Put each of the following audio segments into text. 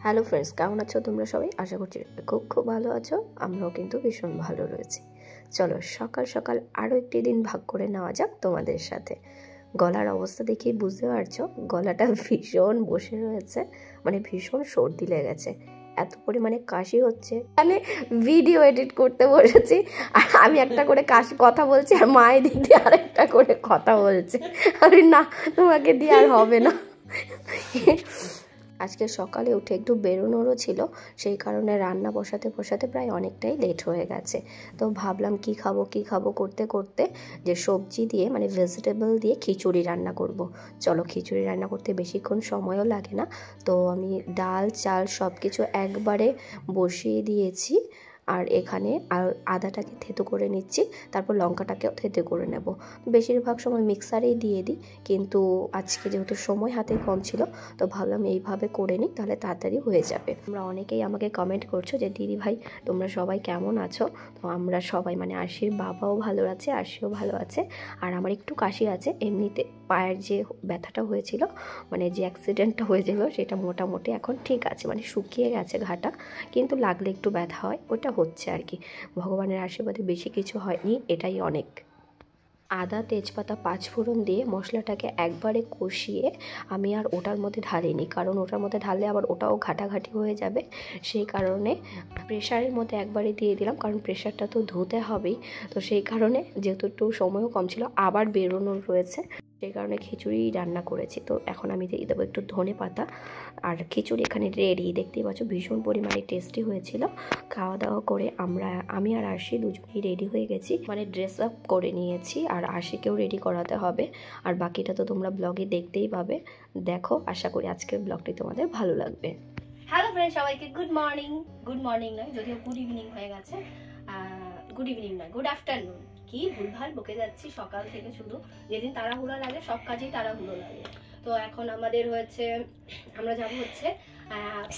Hello friends, কেমন আছো তোমরা সবাই? আশা করছি খুব খুব ভালো আছো। আমরাও কিন্তু ভীষণ ভালো রয়েছি। চলো সকাল সকাল আরও একটি দিন ভাগ করে নেওয়া যাক তোমাদের সাথে। গলার অবস্থা দেখেই বুঝতে পারছো, গলাটা ভীষণ বসে রয়েছে, মানে ভীষণ সর্দি লেগেছে, এত পরিমাণে কাশি হচ্ছে। মানে ভিডিও এডিট করতে বসেছি আর আমি একটা করে কথা বলছি আর মায়ের দিক দিয়ে আর একটা করে কথা বলছে। আরে না, তোমাকে দিয়ে আর হবে না। আজকে সকালে উঠে একটু বেরোনোরও ছিল, সেই কারণে রান্না বসাতে বসাতে প্রায় অনেকটাই লেট হয়ে গেছে। তো ভাবলাম কি খাবো করতে করতে যে সবজি দিয়ে মানে ভেজিটেবল দিয়ে খিচুড়ি রান্না করব। চলো খিচুড়ি রান্না করতে বেশিক্ষণ সময়ও লাগে না, তো আমি ডাল চাল সব কিছু একবারে বসিয়ে দিয়েছি। আর এখানে আদাটাকে থেতো করে নিচ্ছি, তারপর লঙ্কাটাকেও থেতো করে নেব। বেশিরভাগ সময় মিক্সারেই দিয়ে দিই, কিন্তু আজকে যেহেতু সময় হাতে কম ছিল তো ভাবলাম এইভাবে করে নিই, তাহলে তাড়াতাড়ি হয়ে যাবে। তোমরা অনেকেই আমাকে কমেন্ট করছো যে দিদি ভাই তোমরা সবাই কেমন আছো। তো আমরা সবাই মানে আশির বাবাও ভালো আছে, আশিও ভালো আছে, আর আমার একটু কাশি আছে। এমনিতে পায়ের যে ব্যথাটা হয়েছিল, মানে যে অ্যাক্সিডেন্টটা হয়েছিল, সেটা মোটামুটি এখন ঠিক আছে, মানে শুকিয়ে গেছে ঘাটা, কিন্তু লাগলে একটু ব্যথা হয়, ওটা হচ্ছে আর কি। ভগবানের আশীর্বাদে বেশি কিছু হয়নি, এটাই অনেক। আদা তেজপাতা পাঁচফোড়ন দিয়ে মশলাটাকে একবারে কষিয়ে আমি আর ওটার মধ্যে ঢালিনি, কারণ ওটার মধ্যে ঢাললে আবার ওটাও ঘাটাঘাটি হয়ে যাবে। সেই কারণে প্রেশারের মধ্যে একবারে দিয়ে দিলাম, কারণ প্রেশারটা তো ধুতে হবেই। তো সেই কারণে যেহেতু একটু সময়ও কম ছিল, আবার বেরোনোর রয়েছে, সেই কারণে খিচুড়ি রান্না করেছি। তো এখন আমি দিয়ে দেবো একটু ধনে পাতা, আর খিচুড়ি এখানে রেডি। দেখতেই পাচ্ছ ভীষণ পরিমাণে টেস্টি হয়েছিল। খাওয়া দাওয়া করে আমি আর আরশি দুজনেই রেডি হয়ে গেছি, মানে ড্রেস আপ করে নিয়েছি, আর আরশিকেও রেডি করাতে হবে। আর বাকিটা তো তোমরা ব্লগে দেখতেই পাবে। দেখো, আশা করি আজকের ব্লগটি তোমাদের ভালো লাগবে। হ্যালো ফ্রেন্ড, সবাইকে গুড মর্নিং নয়, যদিও গুড ইভিনিং হয়ে গেছে। গুড ইভিনিং নয়, গুড আফটারনুন। কি ভুলভাল বকে যাচ্ছি সকাল থেকে, শুধু যেদিন তাড়াহুড়ো লাগে সব কাজেই তাড়াহুড়ো লাগে। তো এখন আমাদের হচ্ছে আমরা যাব হচ্ছে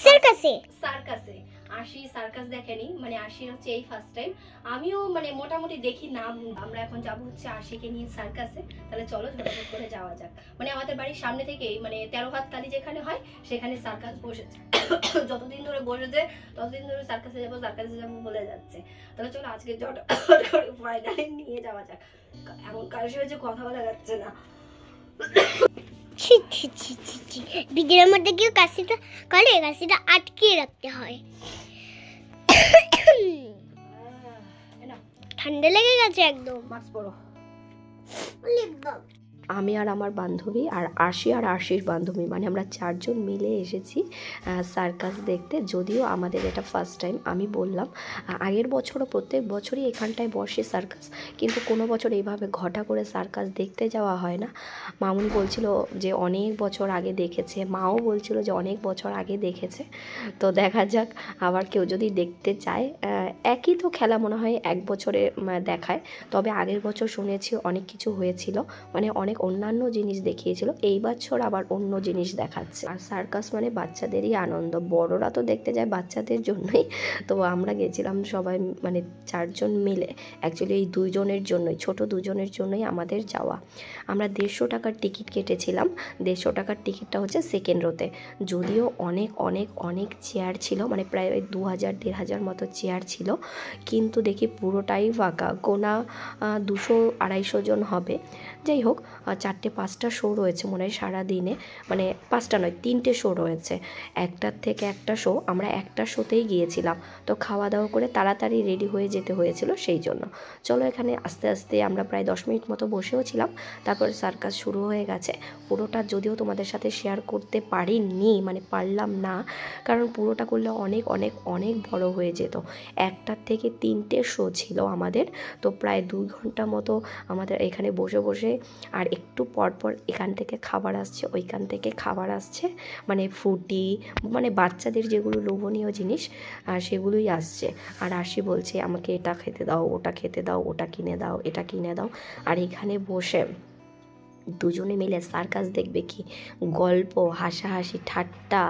সার্কাসে। আশি সার্কাস দেখেনি, মানে আশির হচ্ছে এই ফার্স্ট টাইম। আমিও মানে মোটামুটি দেখি না। আমরা এখন যাব হচ্ছে আশিকে নিয়ে সার্কাসে। তাহলে চলো ঝটাফট করে যাওয়া যাক। মানে আমাদের বাড়ির সামনে থেকেই, মানে 13 হাত কালি যেখানে হয় সেখানে সার্কাস বসেছে। যতদিন ধরে বসেছে ততদিন ধরে সার্কাসে যাবো বলে যাচ্ছে। তাহলে চলো আজকে ঝটাফট করে ফাইনালি নিয়ে যাওয়া যাক। এমন কাশি হয়েছে, কথা বলা যাচ্ছে না। ভিডিওর মধ্যে কেউ কাশিটা করে, কাশিটা আটকে রাখতে হয়। ঠান্ডা লেগে গেছে একদম। মাস্ক পরো। আমি আর আমার বান্ধবী আর আরশির বান্ধবী, মানে আমরা চারজন মিলে এসেছি সার্কাস দেখতে। যদিও আমাদের এটা ফার্স্ট টাইম। আমি বললাম আগের বছরও প্রত্যেক বছরই এখানটায় বসে সার্কাস, কিন্তু কোনো বছর এইভাবে ঘটা করে সার্কাস দেখতে যাওয়া হয় না। মামুনি বলছিল যে অনেক বছর আগে দেখেছে, মাও বলছিল যে অনেক বছর আগে দেখেছে। তো দেখা যাক, আবার কেউ যদি দেখতে চায়। একই তো খেলা মনে হয় এক বছরে দেখায়, তবে আগের বছর শুনেছি অনেক কিছু হয়েছিল, মানে অনেক অন্যান্য জিনিস দেখিয়েছিল। এই বছর আবার অন্য জিনিস দেখাচ্ছে। আর সার্কাস মানে বাচ্চাদেরই আনন্দ, বড়রা তো দেখতে যায় বাচ্চাদের জন্যই। তো আমরা গেছিলাম সবাই, মানে চারজন মিলে। অ্যাকচুয়ালি এই দুজনের জন্যই, ছোট দুজনের জন্যই আমাদের যাওয়া। আমরা 150 টাকার টিকিট কেটেছিলাম। 150 টাকার টিকিটটা হচ্ছে সেকেন্ড রোতে। যদিও অনেক অনেক অনেক চেয়ার ছিল, মানে প্রায় 2000-1500 মতো চেয়ার ছিল, কিন্তু দেখি পুরোটাই ফাঁকা। গোনা 200-250 জন হবে। যাই হোক, 4-5টা শো রয়েছে মনে হয় সারাদিনে, মানে 5টা নয় 3টে শো রয়েছে, একটার থেকে একটা শো। আমরা একটা শোতেই গিয়েছিলাম, তো খাওয়া দাওয়া করে তাড়াতাড়ি রেডি হয়ে যেতে হয়েছিল, সেই জন্য। চলো এখানে আস্তে আস্তে আমরা প্রায় 10 মিনিট মতো বসেও ছিলাম, তারপরে সার্কাস শুরু হয়ে গেছে। পুরোটা যদিও তোমাদের সাথে শেয়ার করতে পারিনি, মানে পারলাম না, কারণ পুরোটা করলে অনেক অনেক অনেক বড় হয়ে যেত। 1টার থেকে 3টে শো ছিল আমাদের, তো প্রায় 2 ঘন্টা মতো আমাদের এখানে বসে বসে। আর একটু পরপর এখান থেকে খাবার আসছে, ওইখান থেকে খাবার আসছে, মানে ফ্রুটি, মানে বাচ্চাদের যেগুলো লোভনীয় জিনিস সেগুলোই আসছে। আর আশি বলছে আমাকে এটা খেতে দাও, ওটা খেতে দাও, ওটা কিনে দাও, এটা কিনে দাও। আর এখানে বসে দুজনে মিলে সার্কাস দেখবে কি গল্প, হাসাহাসি, ঠাট্টা,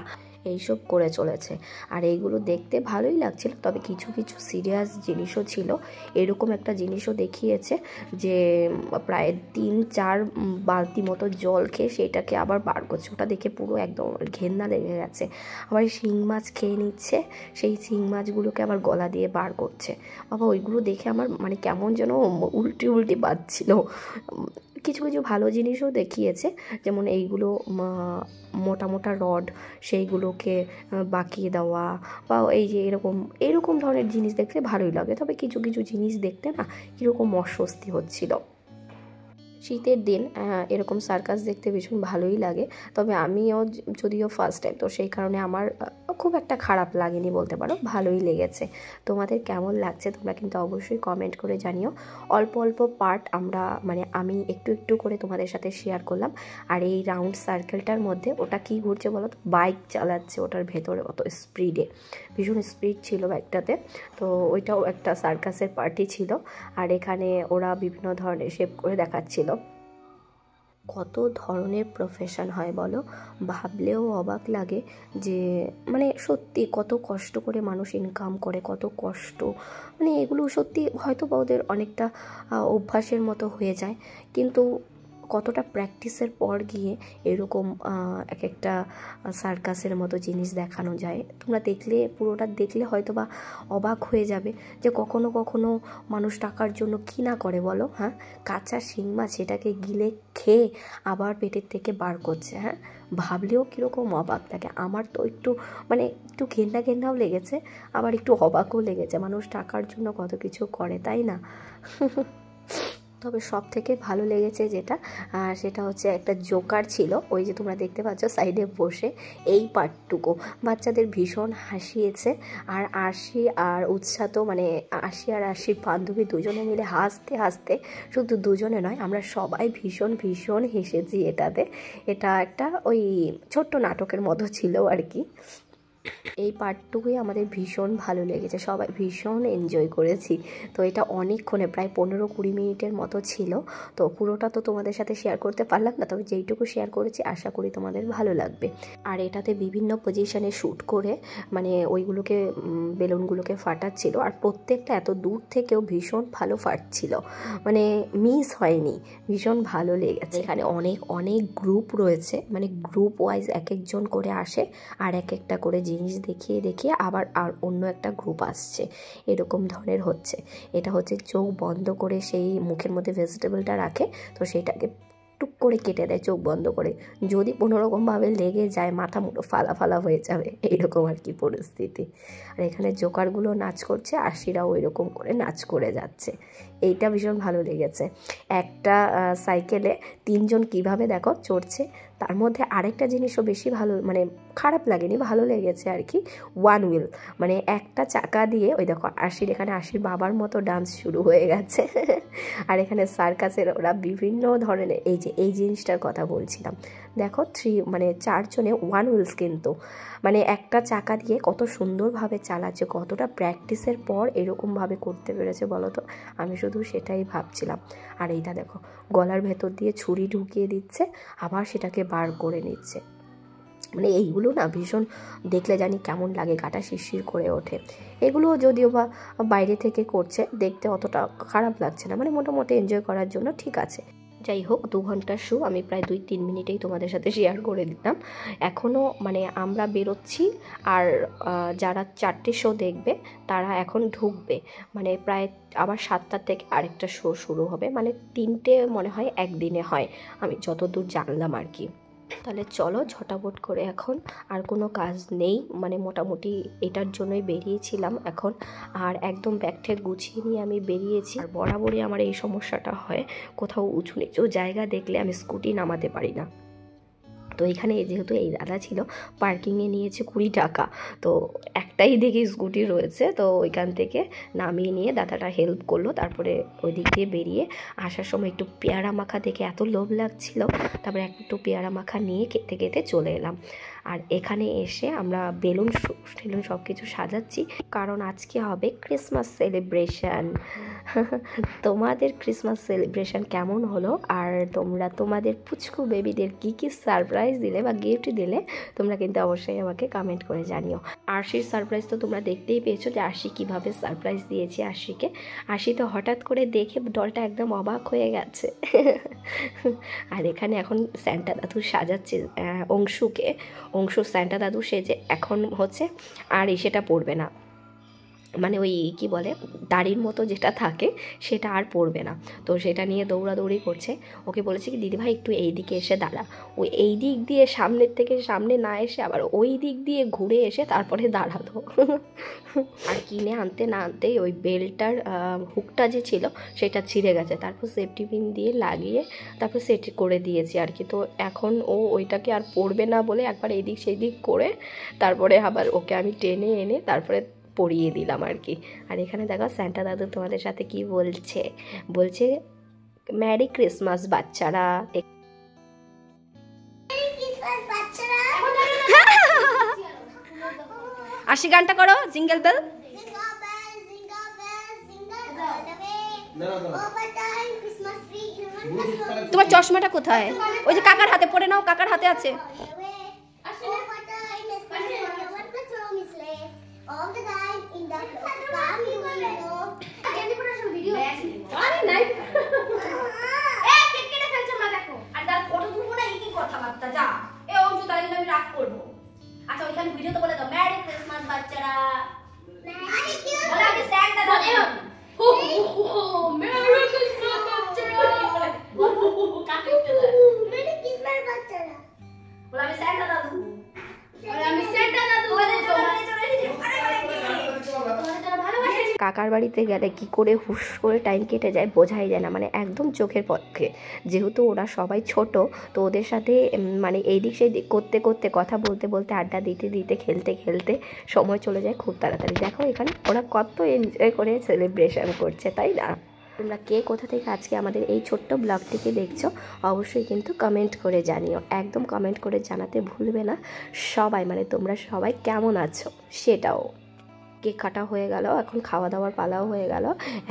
এইসব করে চলেছে। আর এইগুলো দেখতে ভালোই লাগছিল, তবে কিছু কিছু সিরিয়াস জিনিসও ছিল। এরকম একটা জিনিসও দেখিয়েছে যে প্রায় 3-4 বালতি মতো জল খেয়ে সেটাকে আবার বার করছে। ওটা দেখে পুরো একদম ঘেন্না লেগে গেছে। আবার শিং মাছ খেয়ে নিচ্ছে, সেই শিং মাছগুলোকে আবার গলা দিয়ে বার করছে। বাবা ওইগুলো দেখে আমার মানে কেমন যেন উল্টি উল্টি বাজছিল। কিছু কিছু ভালো জিনিসও দেখিয়েছে, যেমন এইগুলো মোটা মোটা রড, সেইগুলোকে বাঁকিয়ে দেওয়া, বা এই যে এরকম ধরনের জিনিস দেখতে ভালোই লাগে। তবে কিছু কিছু জিনিস দেখতে না কীরকম অস্বস্তি হচ্ছিল। শীতের দিন এরকম সার্কাস দেখতে ভীষণ ভালোই লাগে। তবে আমিও যদিও ফার্স্ট টাইম, তো সেই কারণে আমার খুব একটা খারাপ লাগেনি বলতে পারো, ভালোই লেগেছে। তোমাদের কেমন লাগছে তোমরা কিন্তু অবশ্যই কমেন্ট করে জানিও। অল্প অল্প পার্ট আমি একটু একটু করে তোমাদের সাথে শেয়ার করলাম। আর এই রাউন্ড সার্কেলটার মধ্যে ওটা কি ঘুরছে বলো তো, বাইক চালাচ্ছে ওটার ভেতরে, অত স্পিডে, ভীষণ স্পিড ছিল বাইকটাতে। তো ওইটাও একটা সার্কাসের পার্টি ছিল। আর এখানে ওরা বিভিন্ন ধরনের শেপ করে দেখাচ্ছিল। কত ধরনের প্রফেশন হয় বলো, ভাবলেও অবাক লাগে যে মানে সত্যি কত কষ্ট করে মানুষ ইনকাম করে, কত কষ্ট। মানে এগুলো সত্যি হয়তো বা ওদের অনেকটা অভ্যাসের মতো হয়ে যায়, কিন্তু কতটা প্র্যাকটিসের পর গিয়ে এরকম এক একটা সার্কাসের মতো জিনিস দেখানো যায়। তোমরা পুরোটা দেখলে হয়তো বা অবাক হয়ে যাবে যে কখনো কখনো মানুষ টাকার জন্য কী না করে বলো। হ্যাঁ, কাঁচা শিং মাছ সেটাকে গিলে খেয়ে আবার পেটের থেকে বার করছে। হ্যাঁ, ভাবলেও কীরকম অবাক লাগে। আমার তো একটু ঘেন্নাও লেগেছে, আবার একটু অবাকও লেগেছে। মানুষ টাকার জন্য কত কিছু করে, তাই না? তবে সব থেকে ভালো লেগেছে যেটা, সেটা হচ্ছে একটা জোকার ছিল, ওই যে তোমরা দেখতে পাচ্ছ সাইডে বসে। এই পার্টটুকু বাচ্চাদের ভীষণ হাসিয়েছে। আর আরশি আর উৎসাহ তো মানে আরশি আর আরশির বান্ধবী দুজনে মিলে হাসতে হাসতে, শুধু দুজনে নয় আমরা সবাই ভীষণ ভীষণ হেসেছি এটাতে। এটা একটা ওই ছোট্ট নাটকের মতো ছিল আর কি। এই পার্টটুকুই আমাদের ভীষণ ভালো লেগেছে, সবাই ভীষণ এনজয় করেছি। তো এটা অনেকক্ষণে প্রায় 15-20 মিনিটের মতো ছিল। তো পুরোটা তো তোমাদের সাথে শেয়ার করতে পারলাম না, তবে যেইটুকু শেয়ার করেছি আশা করি তোমাদের ভালো লাগবে। আর এটাতে বিভিন্ন পজিশনে শ্যুট করে মানে ওইগুলোকে বেলুনগুলোকে ফাটাচ্ছিল, আর প্রত্যেকটা এত দূর থেকেও ভীষণ ভালো ফাটছিল, মানে মিস হয়নি, ভীষণ ভালো লেগেছে। এখানে অনেক অনেক গ্রুপ রয়েছে, মানে গ্রুপ ওয়াইজ এক একজন করে আসে আর এক একটা করে জিনিস দেখিয়ে দেখিয়ে আবার আর অন্য একটা গ্রুপ আসছে, এরকম ধরনের হচ্ছে। এটা হচ্ছে চোখ বন্ধ করে সেই মুখের মধ্যে ভেজিটেবলটা রাখে, তো সেটাকে টুক করে কেটে দেয় চোখ বন্ধ করে। যদি কোনোরকমভাবে লেগে যায় মাথা মুঠো ফালা ফালা হয়ে যাবে, এইরকম আর কি পরিস্থিতি। আর এখানে জোকারগুলো নাচ করছে, আশিরাও ওইরকম করে নাচ করে যাচ্ছে। এইটা ভীষণ ভালো লেগেছে। একটা সাইকেলে 3 জন কীভাবে দেখো চড়ছে। তার মধ্যে আরেকটা জিনিসও বেশি ভালো, মানে খারাপ লাগেনি, ভালো লেগেছে আর কি। 1 হুইল, মানে একটা চাকা দিয়ে ওই দেখো এখানে আশির বাবার মতো ডান্স শুরু হয়ে গেছে। আর এখানে সার্কাসের ওরা বিভিন্ন ধরনের এই জিনিসটার কথা বলছিলাম। দেখো 4 জনে 1 হুইলস, কিন্তু মানে একটা চাকা দিয়ে কত সুন্দরভাবে চালাচ্ছে, কতটা প্র্যাকটিসের পর এরকমভাবে করতে পেরেছে বলো তো। আমি শুধু সেটাই ভাবছিলাম। আর এইটা দেখো গলার ভেতর দিয়ে ছুরি ঢুকিয়ে দিচ্ছে, আবার সেটাকে বার করে নিচ্ছে। মানে এইগুলো না ভীষণ দেখলে জানি কেমন লাগে, গাটা শিরশির করে ওঠে। এগুলো যদিও বা বাইরে থেকে করছে, দেখতে অতটা খারাপ লাগছে না, মানে মোটামুটি এনজয় করার জন্য ঠিক আছে। যাই হোক, 2 ঘন্টার শো আমি প্রায় 2-3 মিনিটেই তোমাদের সাথে শেয়ার করে দিলাম। এখনও মানে আমরা বেরোচ্ছি, আর যারা 4টে শো দেখবে তারা এখন ঢুকবে, মানে প্রায় আবার 7টার থেকে আরেকটা শো শুরু হবে, মানে 3টে মনে হয় একদিনে হয়, আমি যতদূর জানলাম আর কি। তাহলে চলো ঝটাপট করে, এখন আর কোনো কাজ নেই, মানে মোটামুটি এটার জন্যই বেরিয়েছিলাম এখন। আর একদম ব্যাগ ঠ্যাগ গুছিয়ে নিয়ে আমি বেরিয়েছি। আর বরাবরই আমার এই সমস্যাটা হয়, কোথাও উঁচু নিচু জায়গা দেখলে আমি স্কুটি নামাতে পারি না। তো এখানে যেহেতু এই দাদা ছিল, পার্কিংয়ে নিয়েছে 20 টাকা, তো একটাই দেখি স্কুটি রয়েছে, তো ওইখান থেকে নামিয়ে নিয়ে দাদাটা হেল্প করলো। তারপরে ওই দিক দিয়ে বেরিয়ে আসার সময় একটু পেয়ারা মাখা দেখে এত লোভ লাগছিল, তারপরে একটু পেয়ারা মাখা নিয়ে খেতে খেতে চলে এলাম। আর এখানে এসে আমরা বেলুন টেলুন সব কিছু সাজাচ্ছি, কারণ আজকে হবে ক্রিসমাস সেলিব্রেশন। তোমাদের ক্রিসমাস সেলিব্রেশন কেমন হলো, আর তোমরা তোমাদের পুচকু বেবিদের কী কী সারপ্রাইজ দিলে বা গিফট দিলে তোমরা কিন্তু অবশ্যই আমাকে কমেন্ট করে জানিও। আরশির সারপ্রাইজ তো তোমরা দেখতেই পেয়েছো যে আরশি কীভাবে সারপ্রাইজ দিয়েছি আরশিকে। আরশি তো হঠাৎ করে দেখে ডলটা একদম অবাক হয়ে গেছে। আর এখানে এখন স্যান্টা দাদু সাজাচ্ছে অংশু স্যান্টা দাদু সেজে এখন হচ্ছে আর সেটা পড়বে না, মানে ওই কি বলে দাড়ির মতো যেটা থাকে সেটা আর পড়বে না। তো সেটা নিয়ে দৌড়াদৌড়ি করছে। ওকে বলেছি কি দিদিভাই একটু এই দিকে এসে দাঁড়া, ও এই দিক দিয়ে সামনের থেকে সামনে না এসে আবার ওই দিক দিয়ে ঘুরে এসে তারপরে দাঁড়াতো। আর কিনে আনতে না আনতেই ওই বেল্টটার হুকটা যে ছিল সেটা ছিঁড়ে গেছে, তারপর সেফটি পিন দিয়ে লাগিয়ে তারপর সেট করে দিয়েছি আর কি। তো এখন ও ওইটাকে আর পড়বে না বলে একবার এইদিক সেই দিক করে তারপরে আবার ওকে আমি টেনে এনে তারপরে পরিয়ে দিলাম আর কি। আর এখানে দেখো স্যান্টা দাদু তোমাদের সাথে কি বলছে ম্যারি ক্রিসমাস বাচ্চারা। আশি গানটা করো, জিঙ্গেল বেল। তোমার চশমাটা কোথায়? ওই যে কাকার হাতে, পড়ে নাও, কাকার হাতে আছে। আচ্ছা ওইখানে ভিডিও তো বলে দাও ম্যারি ক্রিসমাস বাচ্চারা। বলে আমি স্যান্টা দাদু। ম্যারি ক্রিসমাস বাচ্চারা। কাকে বলে? ম্যারি ক্রিসমাস বাচ্চারা। বলে আমি স্যান্টা দাদু। বলে আমি স্যান্টা দাদু। বলে চলে কাকার বাড়িতে গেলে কি করে হুশ করে টাইম কেটে যায় বোঝাই যায় না, মানে একদম চোখের পক্ষে। যেহেতু ওরা সবাই ছোট, তো ওদের সাথে মানে এইদিক সেই দিক করতে করতে, কথা বলতে বলতে, আড্ডা দিতে দিতে, খেলতে খেলতে সময় চলে যায় খুব তাড়াতাড়ি। দেখো এখানে ওরা কত এনজয় করে সেলিব্রেশন করছে, তাই না? তোমরা কে কোথা থেকে আজকে আমাদের এই ছোট্ট ব্লগটিকে দেখছো অবশ্যই কিন্তু কমেন্ট করে জানিও, একদম কমেন্ট করে জানাতে ভুলবে না সবাই, মানে তোমরা সবাই কেমন আছো সেটাও। কেক কাটা হয়ে গেল, এখন খাওয়া দাওয়ার পালাও হয়ে গেল,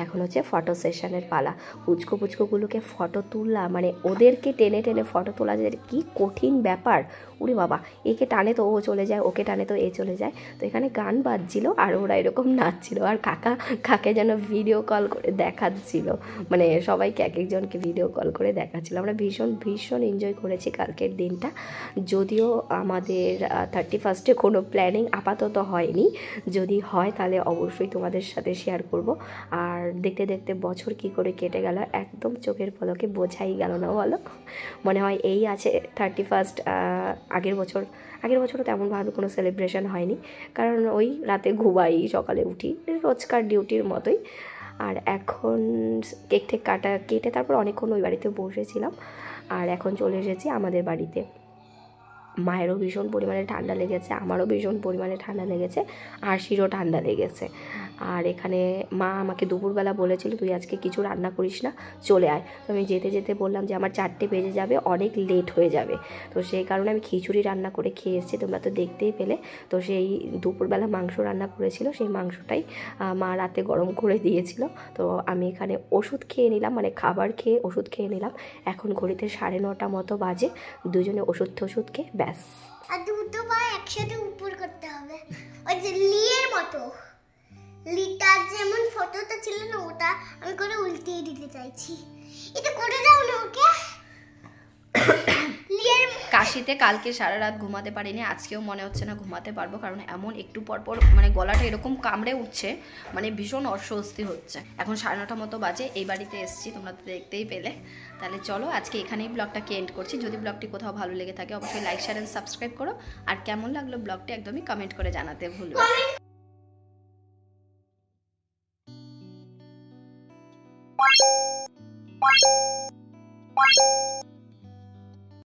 এখন হচ্ছে ফটো সেশনের পালা। পুচকুগুলোকে ফটো তুললাম, মানে ওদেরকে টেনে টেনে ফটো তোলা যে কি কঠিন ব্যাপার। উরে বাবা, একে টানে তো ও চলে যায়, ওকে টানে তো এ চলে যায়। তো এখানে গান বাজছিল আর ওরা এরকম নাচছিল, আর কাকে যেন ভিডিও কল করে দেখাচ্ছিল, মানে সবাইকে এক একজনকে ভিডিও কল করে দেখাচ্ছিল। আমরা ভীষণ এনজয় করেছি কালকের দিনটা। যদিও আমাদের 31 কোনো প্ল্যানিং আপাতত হয়নি, যদি হয় তাহলে অবশ্যই তোমাদের সাথে শেয়ার করব। আর দেখতে দেখতে বছর কি করে কেটে গেল একদম চোখের পলকে বোঝাই গেল না, বলো। মনে হয় এই আছে 31। আগের বছরও তেমনভাবে কোনো সেলিব্রেশন হয়নি, কারণ ওই রাতে ঘুমাই, সকালে উঠি, রোজকার ডিউটির মতোই। আর এখন কেক কেটে তারপর অনেকক্ষণ ওই বাড়িতে বসেছিলাম, আর এখন চলে এসেছি আমাদের বাড়িতে। মায়েরও ভীষণ পরিমাণে ঠান্ডা লেগেছে, আমারও ভীষণ পরিমাণে ঠান্ডা লেগেছে, আরশিরও ঠান্ডা লেগেছে। আর এখানে মা আমাকে দুপুরবেলা বলেছিল তুই আজকে কিছু রান্না করিস না, চলে আয়। তো আমি যেতে যেতে বললাম যে আমার 4টে বেজে যাবে, অনেক লেট হয়ে যাবে। তো সেই কারণে আমি খিচুড়ি রান্না করে খেয়ে এসেছি, তোমরা তো দেখতেই পেলে। তো সেই দুপুরবেলা মাংস রান্না করেছিল, সেই মাংসটাই মা রাতে গরম করে দিয়েছিল। তো আমি এখানে ওষুধ খেয়ে নিলাম, মানে খাবার খেয়ে ওষুধ খেয়ে নিলাম। এখন ঘড়িতে 9:30 মতো বাজে, দুজনে ওষুধ খেয়ে ব্যাস। আর দুটো পা একসাথে উপর করতে হবে, ওই যে লিয়ের মতো। লিটার যেমন ফটোটা ছিল না, ওটা আমি করে উল্টিয়ে দিতে চাইছি। এটা করে দাও না ওকে। কাশিতে কালকে সারা রাত ঘুমাতে পারিনি, আজকেও মনে হচ্ছে না ঘুমাতে পারবো, কারণ এমন একটু পরপর মানে গলাটা এরকম কামড়ে উঠছে, মানে ভীষণ অস্বস্তি হচ্ছে। এখন 9:30 মতো বাজে, এই বাড়িতে এসেছি, তোমরা তো দেখতেই পেলে। তাহলে চলো আজকে এখানেই ব্লগটাকে এন্ড করছি। যদি ব্লগটি কোথাও ভালো লেগে থাকে অবশ্যই লাইক, শেয়ার এন্ড সাবস্ক্রাইব করো। আর কেমন লাগলো ব্লগটি একদমই কমেন্ট করে জানাতে ভুলবে না।